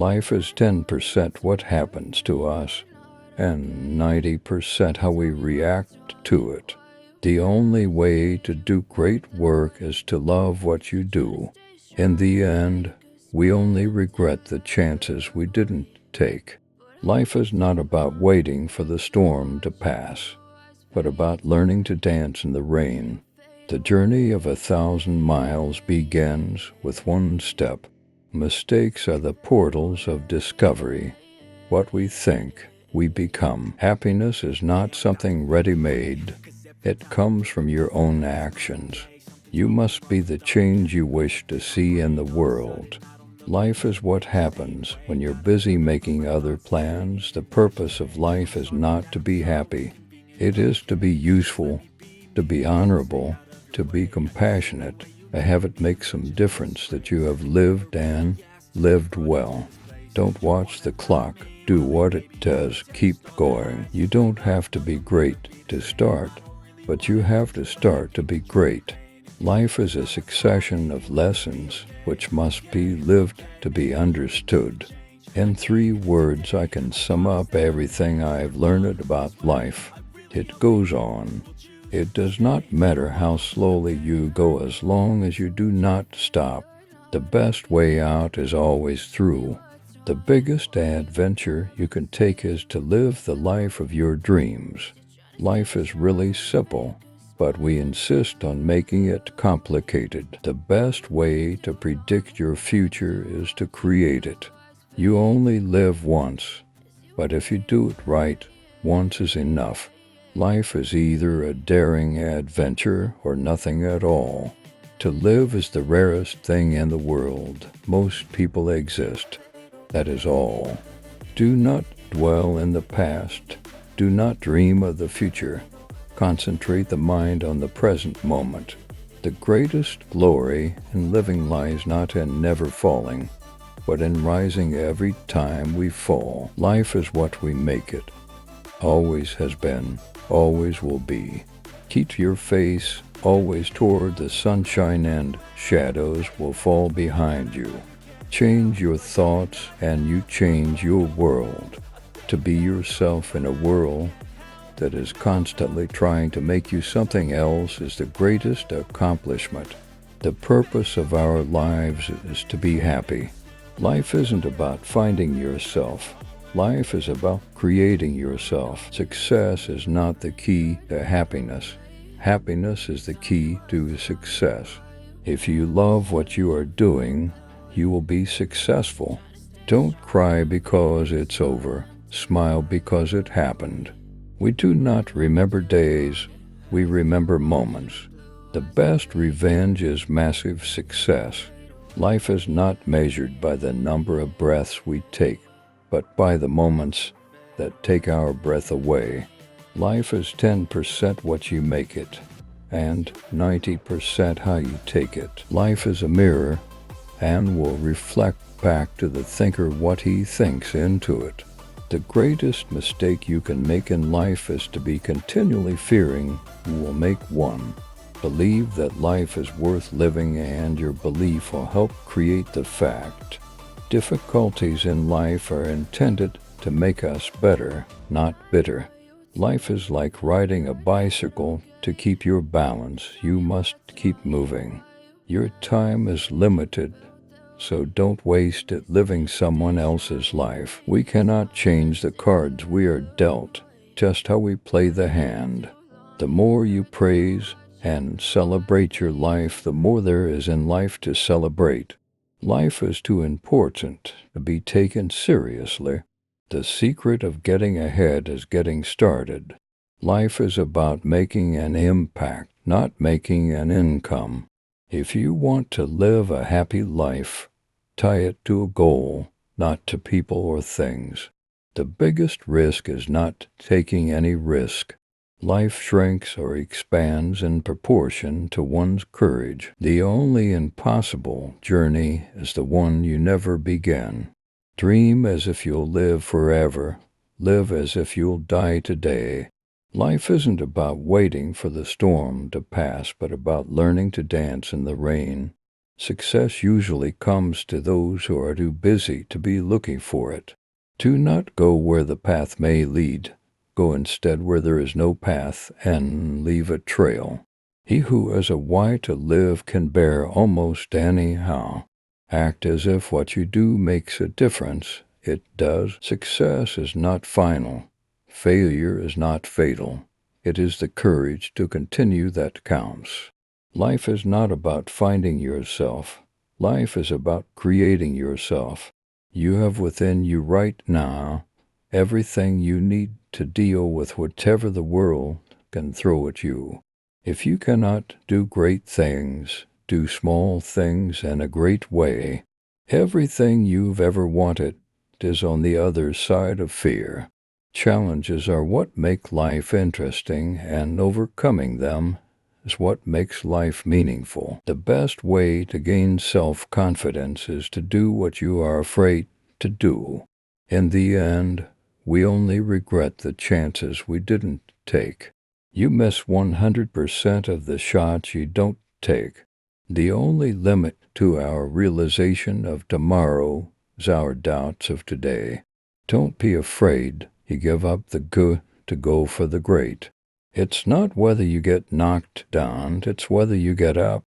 Life is 10% what happens to us, and 90% how we react to it. The only way to do great work is to love what you do. In the end, we only regret the chances we didn't take. Life is not about waiting for the storm to pass, but about learning to dance in the rain. The journey of 1,000 miles begins with one step. Mistakes are the portals of discovery. What we think, we become. Happiness is not something ready-made. It comes from your own actions. You must be the change you wish to see in the world. Life is what happens when you're busy making other plans. The purpose of life is not to be happy. It is to be useful, to be honorable, to be compassionate. Have it make some difference that you have lived and lived well. Don't watch the clock. Do what it does. Keep going. You don't have to be great to start, but you have to start to be great. Life is a succession of lessons which must be lived to be understood. In 3 words, I can sum up everything I've learned about life. It goes on. It does not matter how slowly you go as long as you do not stop. The best way out is always through. The biggest adventure you can take is to live the life of your dreams. Life is really simple, but we insist on making it complicated. The best way to predict your future is to create it. You only live once, but if you do it right, once is enough. Life is either a daring adventure or nothing at all. To live is the rarest thing in the world. Most people exist. That is all. Do not dwell in the past. Do not dream of the future. Concentrate the mind on the present moment. The greatest glory in living lies not in never falling, but in rising every time we fall. Life is what we make it. Always has been, always will be. Keep your face always toward the sunshine, and shadows will fall behind you. Change your thoughts and you change your world. To be yourself in a world that is constantly trying to make you something else is the greatest accomplishment. The purpose of our lives is to be happy. Life isn't about finding yourself. Life is about creating yourself. Success is not the key to happiness. Happiness is the key to success. If you love what you are doing, you will be successful. Don't cry because it's over. Smile because it happened. We do not remember days, we remember moments. The best revenge is massive success. Life is not measured by the number of breaths we take, but by the moments that take our breath away. Life is 10% what you make it, and 90% how you take it. Life is a mirror, and will reflect back to the thinker what he thinks into it. The greatest mistake you can make in life is to be continually fearing you will make one. Believe that life is worth living, and your belief will help create the fact. Difficulties in life are intended to make us better, not bitter. Life is like riding a bicycle. To keep your balance, you must keep moving. Your time is limited, so don't waste it living someone else's life. We cannot change the cards we are dealt, just how we play the hand. The more you praise and celebrate your life, the more there is in life to celebrate. Life is too important to be taken seriously. The secret of getting ahead is getting started. Life is about making an impact, not making an income. If you want to live a happy life, tie it to a goal, not to people or things. The biggest risk is not taking any risk. Life shrinks or expands in proportion to one's courage. The only impossible journey is the one you never began. Dream as if you'll live forever. Live as if you'll die today. Life isn't about waiting for the storm to pass, but about learning to dance in the rain. Success usually comes to those who are too busy to be looking for it. Do not go where the path may lead. Go instead where there is no path, and leave a trail. He who has a why to live can bear almost anyhow. Act as if what you do makes a difference. It does. Success is not final. Failure is not fatal. It is the courage to continue that counts. Life is not about finding yourself. Life is about creating yourself. You have within you right now everything you need to deal with whatever the world can throw at you. If you cannot do great things, do small things in a great way. Everything you've ever wanted is on the other side of fear. Challenges are what make life interesting, and overcoming them is what makes life meaningful. The best way to gain self-confidence is to do what you are afraid to do. In the end, we only regret the chances we didn't take. You miss 100% of the shots you don't take. The only limit to our realization of tomorrow is our doubts of today. Don't be afraid you give up the good to go for the great. It's not whether you get knocked down, it's whether you get up.